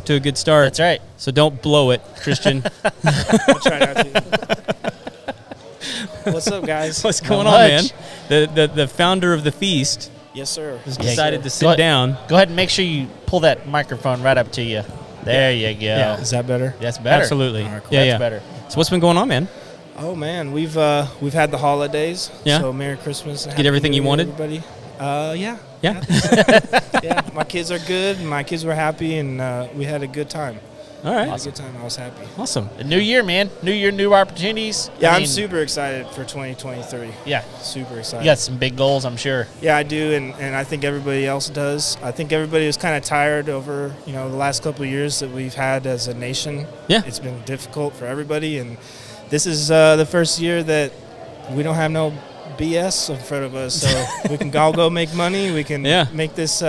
to a good start. That's right. So don't blow it, Christian. I'll try not to. What's up, guys? What's going Not on, man? much. The founder of the feast Yes, sir. has Yeah, decided to Go sit ahead. down. Go ahead and make sure you pull that microphone right up to you. There you go. Yeah. Is that better? That's better. Absolutely. All right, cool. Yeah, That's yeah. better. So what's been going on, man? Oh man, we've had the holidays. Yeah. So Merry Christmas. And Get Happy everything New you Year, wanted? everybody. Yeah. Yeah. Yeah. My kids are good. My kids were happy, and we had a good time. All right. Had a good time. I was happy. Awesome. The new year, man. New year, new opportunities. Yeah, I I'm mean, super excited for 2023. Yeah. Super excited. You got some big goals, I'm sure. Yeah, I do, and I think everybody else does. I think everybody was kind of tired over, the last couple of years that we've had as a nation. Yeah. It's been difficult for everybody, and this is the first year that we don't have no BS in front of us, so we can all go make money. We can Yeah. make this,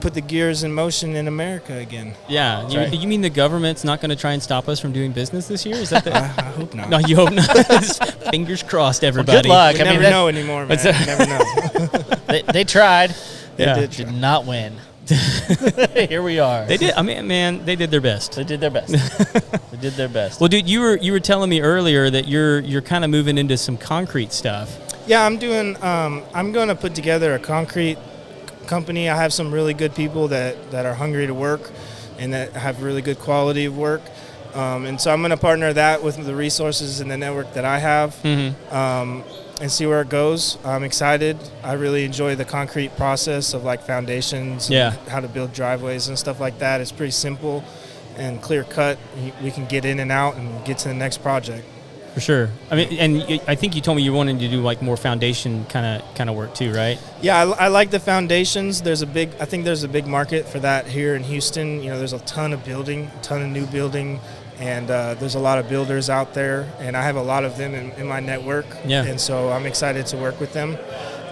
put the gears in motion in America again. Yeah. right. You mean the government's not going to try and stop us from doing business this year? Is that the... I hope not. No, you hope not. Fingers crossed, everybody. good luck. We I mean, never that- know anymore, man. What's that? You never know. They tried. Yeah. did Did try. not win. Here we are. They did. I mean, man, they did their best. They did their best. They did their best. Well, dude, you were telling me earlier that you're kind of moving into some concrete stuff. Yeah, I'm doing. I'm going to put together a concrete company. I have some really good people that are hungry to work, and that have really good quality of work. And so I'm going to partner that with the resources and the network that I have, and see where it goes. I'm excited. I really enjoy the concrete process of like foundations, and Yeah. how to build driveways and stuff like that. It's pretty simple and clear cut. We can get in and out and get to the next project. For sure. I mean, and I think you told me you wanted to do like more foundation kind of work too, right? Yeah, I like the foundations. I think there's a big market for that here in Houston. There's a ton of new building, and there's a lot of builders out there, and I have a lot of them in my network. Yeah. And so I'm excited to work with them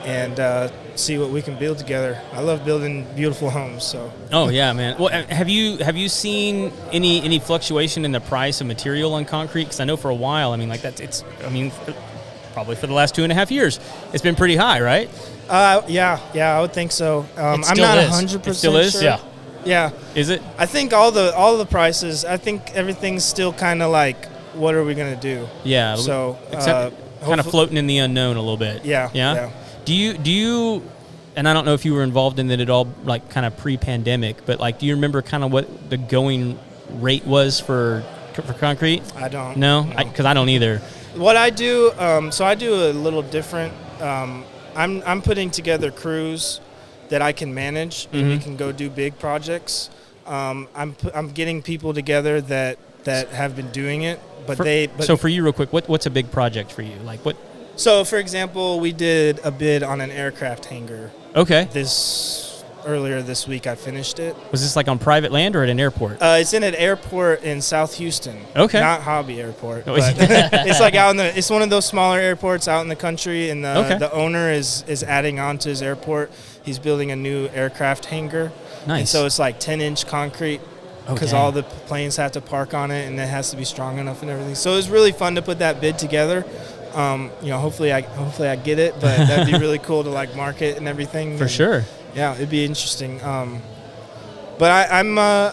and see what we can build together. I love building beautiful homes, so. Oh yeah, man. Well, have you seen any fluctuation in the price of material on concrete? Because I know for a while, probably for the last 2.5 years, it's been pretty high, right? Yeah, I would think so. I'm still not is. 100% It still is? sure. Yeah. Yeah. Is it? I think all the prices. I think everything's still kind of like, what are we gonna do? Yeah. So Except kind of hopefully- floating in the unknown a little bit. Yeah. Yeah. Do you? And I don't know if you were involved in it at all, like kind of pre-pandemic, but like, do you remember kind of what the going rate was for concrete? I don't. No, because I don't either. What I do, so I do a little different. I'm putting together crews that I can manage, and we can go do big projects. I'm getting people together that have been doing it, but So for you, real quick, what's a big project for you? Like what? So for example, we did a bid on an aircraft hangar. Okay. Earlier this week. I finished it. Was this like on private land or at an airport? It's in an airport in South Houston. Okay. Not Hobby Airport. Oh, But it's like it's one of those smaller airports out in the country, and the owner is adding on to his airport. He's building a new aircraft hangar. Nice. And so it's like 10-inch concrete because Okay. all the planes have to park on it, and it has to be strong enough and everything. So it was really fun to put that bid together. Hopefully I get it, but that'd be really cool to like market and everything. For And, sure. yeah, it'd be interesting. But I'm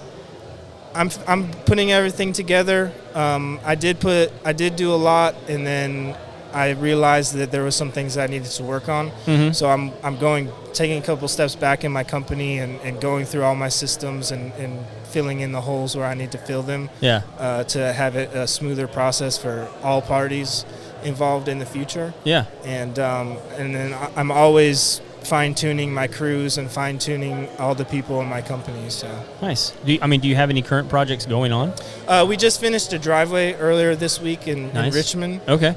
putting everything together. I did do a lot, and then I realized that there was some things that I needed to work on. So I'm taking a couple steps back in my company and going through all my systems and filling in the holes where I need to fill them. Yeah. To have it a smoother process for all parties involved in the future. Yeah. And then I'm always fine-tuning my crews and fine-tuning all the people in my company. So Nice. Do you have any current projects going on? we just finished a driveway earlier this week in Nice. Richmond. Okay.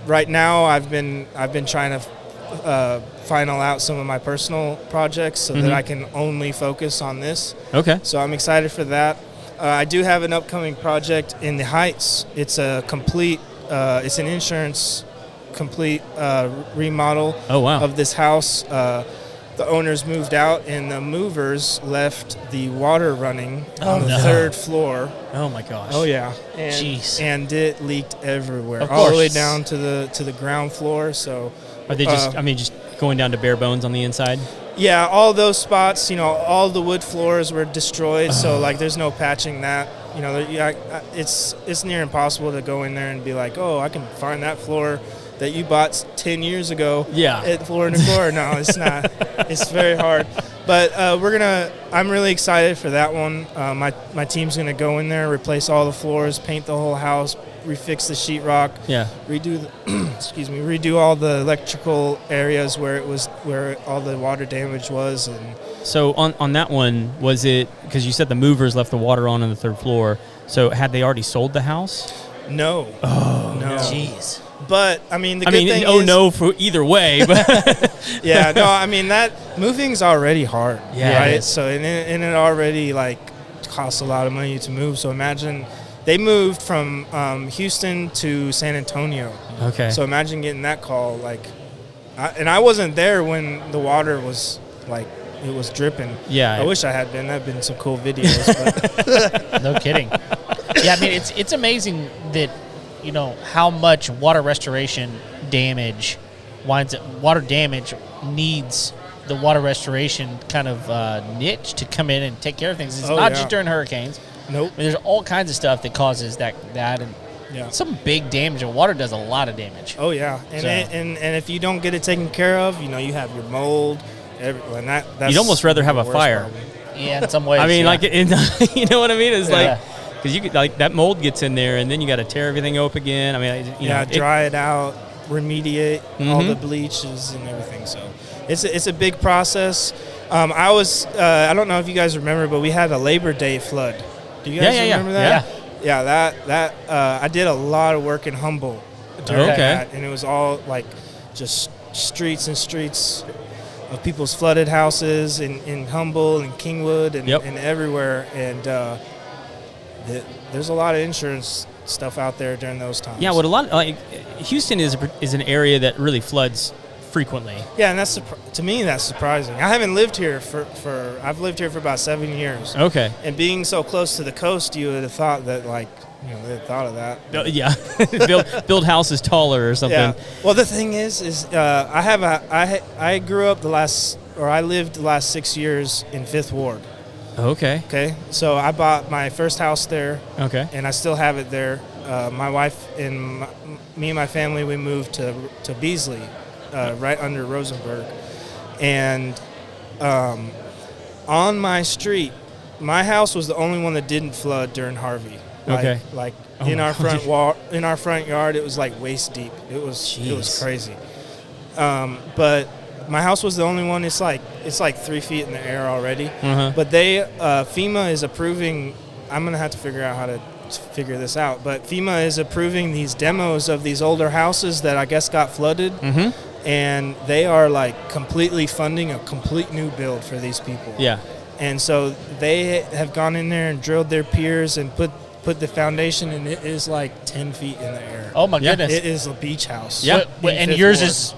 Right now, I've been trying to final out some of my personal projects so that I can only focus on this. Okay. So I'm excited for that. I do have an upcoming project in the Heights. It's a complete. It's an insurance complete remodel Oh, wow. of this house. The owners moved out, and the movers left the water running on the no. third floor. Oh my gosh. Oh yeah, Jeez. and it leaked everywhere, Of all the way course. down to the ground floor. So Are they just? going down to bare bones on the inside. Yeah, all those spots, all the wood floors were destroyed, so like there's no patching that. It's near impossible to go in there and be like, oh, I can find that floor that you bought 10 years ago. Yeah. At Floor & Decor. No, it's not. It's very hard. But I'm really excited for that one. My team's gonna go in there, replace all the floors, paint the whole house, refix the sheetrock. Yeah. Redo all the electrical areas where all the water damage was. And so on that one, was it because you said the movers left the water on the 3rd floor? So had they already sold the house? No. Oh no. Jeez. But I mean, the good thing is, no for either way. But yeah, no, I mean that moving's already hard. Yeah, right. So and it already like costs a lot of money to move. So imagine they moved from Houston to San Antonio. Okay. So imagine getting that call. And I wasn't there when the water was like it was dripping. Yeah. I wish I had been. That'd been some cool videos. But No kidding. Yeah, I mean it's amazing that how much water restoration damage water damage needs the water restoration kind of niche to come in and take care of things. It's not just during hurricanes. Nope. I mean, there's all kinds of stuff that causes that and some big damage. And water does a lot of damage. Oh yeah, and if you don't get it taken care of, you have your mold. And that's you'd almost rather have a fire. Problem. Yeah, in some ways. I mean, you know what I mean? It's Yeah. because you could that mold gets in there, and then you got to tear everything up again. I mean, dry it out, remediate all the bleaches and everything. So it's a big process. I don't know if you guys remember, but we had a Labor Day flood. Do you guys remember that? Yeah. That I did a lot of work in Humboldt during that, and it was all like just streets and streets of people's flooded houses in Humboldt and Kingwood and everywhere, and there's a lot of insurance stuff out there during those times. Yeah, Houston is an area that really floods frequently. Yeah, and to me that's surprising. I haven't lived here I've lived here for about 7 years. Okay. And being so close to the coast, you would have thought that they had thought of that. Yeah, build houses taller or something. Yeah. Well, the thing is I grew up I lived the last 6 years in 5th Ward. Okay. Okay. So I bought my first house there. Okay. And I still have it there. My wife and me and my family, we moved to Beasley, right under Rosenberg. And on my street, my house was the only one that didn't flood during Harvey. In our front yard, it was like waist deep. It was crazy. But my house was the only one. It's like 3 feet in the air already. Uh-huh. But FEMA is approving. I'm gonna have to figure out how to figure this out. But FEMA is approving these demos of these older houses that I guess got flooded, and they are like completely funding a complete new build for these people. Yeah. And so they have gone in there and drilled their piers and put the foundation, and it is like 10 feet in the air. Oh my goodness! It is a beach house. Yeah. And yours is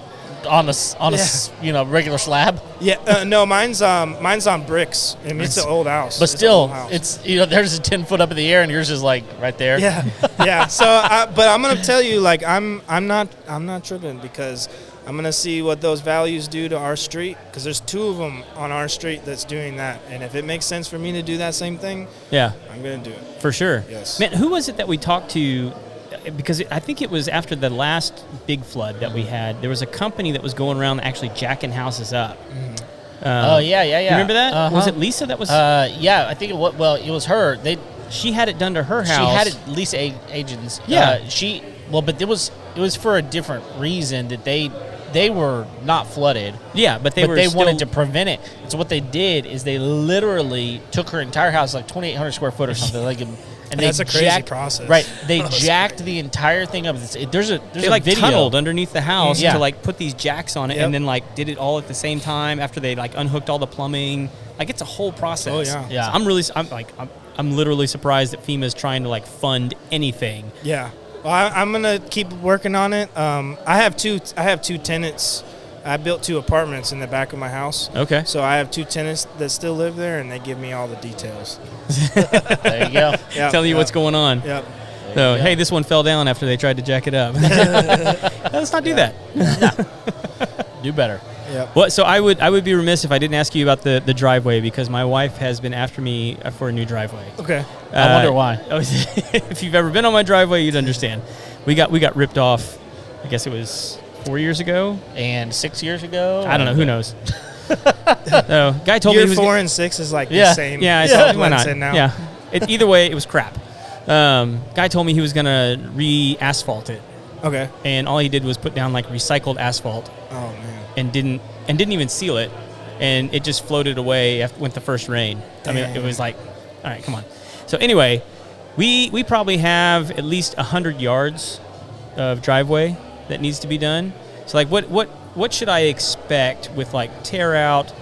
on a regular slab. Yeah, no, mine's on bricks. I mean, it's an old house. But still, it's there's a 10 foot up in the air, and yours is like right there. Yeah, yeah. So, but I'm gonna tell you, like, I'm not tripping because I'm gonna see what those values do to our street, because there's 2 of them on our street that's doing that, and if it makes sense for me to do that same thing, I'm gonna do it for sure. Yes. Man, who was it that we talked to? Because I think it was after the last big flood that we had. There was a company that was going around actually jacking houses up. Yeah. You remember that? Uh-huh. Was it Lisa that was? Yeah, I think it was her. She had it done to her house. She had it Lisa agents. Yeah. But it was for a different reason that they were not flooded. Yeah, but they wanted to prevent it. So what they did is they literally took her entire house, like 2,800 square foot or something, and that's a crazy process. Right. They jacked the entire thing up. There's a video. Tunneled underneath the house to like put these jacks on it, and then like did it all at the same time after they like unhooked all the plumbing. Like it's a whole process. Oh yeah. Yeah. So I'm literally surprised that FEMA is trying to like fund anything. Yeah. Well, I'm gonna keep working on it. I have two tenants. I built 2 apartments in the back of my house. Okay. So I have 2 tenants that still live there, and they give me all the details. There you go. Tell you what's going on. Yep. So, hey, this one fell down after they tried to jack it up. Let's not do that. Do better. Yep. Well, so I would be remiss if I didn't ask you about the driveway, because my wife has been after me for a new driveway. Okay. I wonder why. If you've ever been on my driveway, you'd understand. We got ripped off. I guess it was 4 years ago And 6 years ago? I don't know. Who knows? So, guy told me Year he was 4 and 6 is like Yeah. the same. Yeah, It all why blends not? in now. Yeah. Either way, it was crap. Guy told me he was gonna re-asphalt it, Okay. and all he did was put down like recycled asphalt Oh man. and didn't even seal it, and it just floated away with the first rain. I mean, it Dang. was like, all right, come on. So anyway, we probably have at least 100 yards of driveway that needs to be done. So like, what should I expect with like tear out,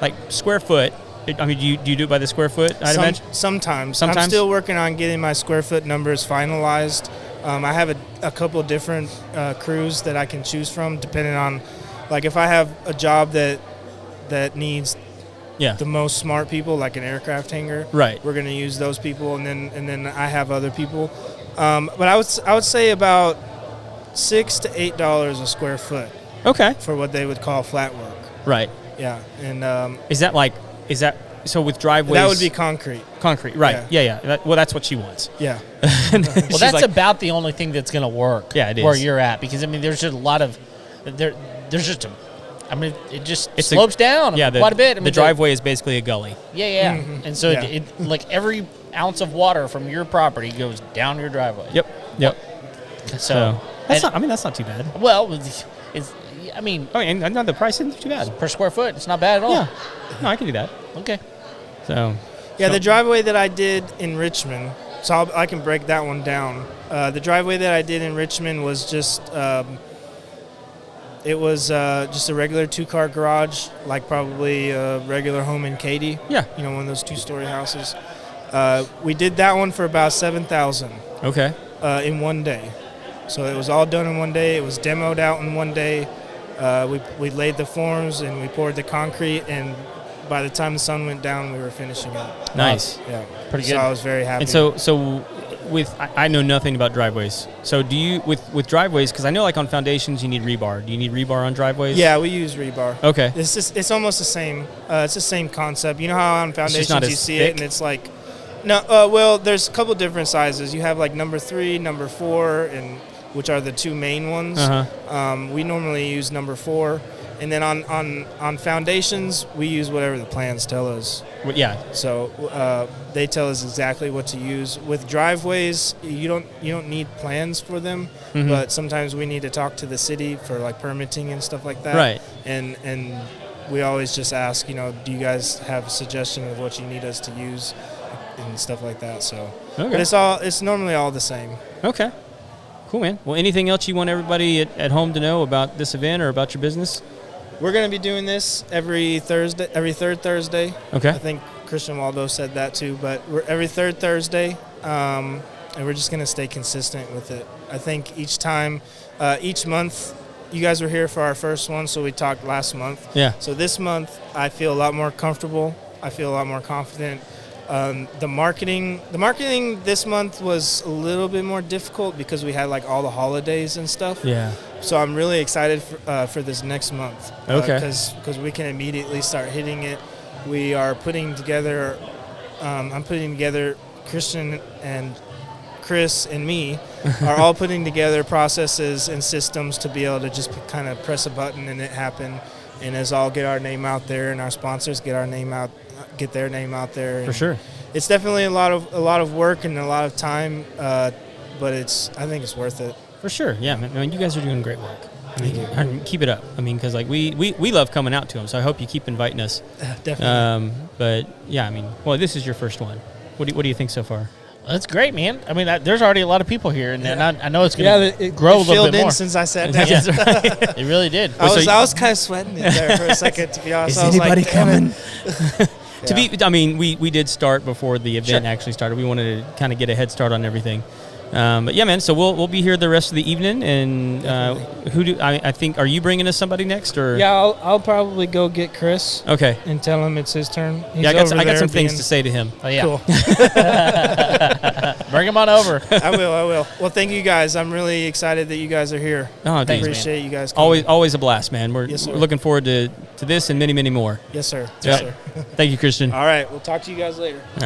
like square foot? I mean, do you do it by the square foot? I'd imagine. Sometimes. Sometimes? I'm still working on getting my square foot numbers finalized. I have a couple of different crews that I can choose from, depending on, like, if I have a job that needs Yeah. the most smart people, like an aircraft hangar. Right. We're going to use those people, and then I have other people. But I would say about $6 to $8 a square foot Okay. for what they would call flat work. Right. Yeah, and Is that so with driveways? that would be concrete. concrete. Right. Yeah. Well, that's what she wants. Yeah. Well, that's about the only thing that's going to work. Yeah, it where is. you're at, because I mean, there's just a lot of there's just a. I mean, it just It's slopes down quite a bit. I mean, the driveway is basically a gully. Yeah. Mhm. And so Yeah. it like every ounce of water from your property goes down your driveway. Yep. So That's and- not. That's not too bad. well, it's. I mean, Oh, and the price isn't too bad. per square foot, it's not bad at all. Yeah. No, I can do that. Okay. So. Yeah, the driveway that I did in Richmond, so I can break that one down. The driveway that I did in Richmond was just, it was just a regular 2-car garage, like probably a regular home in Katy. Yeah. You know, one of those 2-story houses. We did that one for about $7,000 Okay. in one day. So it was all done in one day. It was demoed out in one day. We laid the forms and we poured the concrete, and by the time the sun went down, we were finishing up. Nice. Yeah, Pretty So good. I was very happy. And so with I know nothing about driveways. So do you with driveways? Because I know like on foundations you need rebar. Do you need rebar on driveways? Yeah, we use rebar. Okay. It's almost the same. It's the same concept. You know how on just foundations not you as see thick? it and it's like, no. Well, there's a couple different sizes. You have like number 3, number 4, and which are the two main ones. Uh-huh. We normally use number 4, and then on foundations we use whatever the plans tell us. Well, yeah. So they tell us exactly what to use. With driveways, you don't need plans for them, Mhm. but sometimes we need to talk to the city for like permitting and stuff like that. Right. And we always just ask, do you guys have a suggestion of what you need us to use and stuff like that. So, Okay. but it's normally all the same. Okay. Cool, man. Well, anything else you want everybody at home to know about this event or about your business? We're going to be doing this every third Thursday. Okay. I think Christian Waldo said that too, but we're every third Thursday, and we're just going to stay consistent with it. I think each month, you guys were here for our first one, so we talked last month. Yeah. So this month, I feel a lot more comfortable. I feel a lot more confident. The marketing this month was a little bit more difficult because we had like all the holidays and stuff. Yeah. So I'm really excited for this next month. Okay. Because we can immediately start hitting it. We are putting together. I'm putting together. Christian and Chris and me are all putting together processes and systems to be able to just kind of press a button and it happen, and us all get our name out there, and our sponsors get their name out there. For sure. It's definitely a lot of work and a lot of time, but I think it's worth it. For sure. Yeah, man. You guys are doing great work. And keep it up. I mean, because like we love coming out to them, so I hope you keep inviting us. Definitely. But yeah, I mean, well, this is your first one. What do you think so far? That's great, man. I mean, there's already a lot of people here, and I know it's going to it grow a little filled bit in more. since I sat down. That's right. It really did. I So was kind of sweating it there for a second, to be honest. Is I was anybody like, "Damn coming?" it." I mean, we did start before the event Sure. actually started. We wanted to kind of get a head start on everything. But yeah, man. So we'll be here the rest of the evening, and I think, are you bringing us somebody next, or? Yeah, I'll probably go get Chris. Okay. And tell him it's his turn. Yeah, I got some things to say to him. Oh yeah. Cool. Bring him on over. I will. Well, thank you guys. I'm really excited that you guys are here. Oh, dude. Thanks, Appreciate you guys coming. Always a blast, man. We're Yes, sir. looking forward to this and many, many more. Yes, sir. Yeah. Yes, sir. Thank you, Christian. All right. We'll talk to you guys later.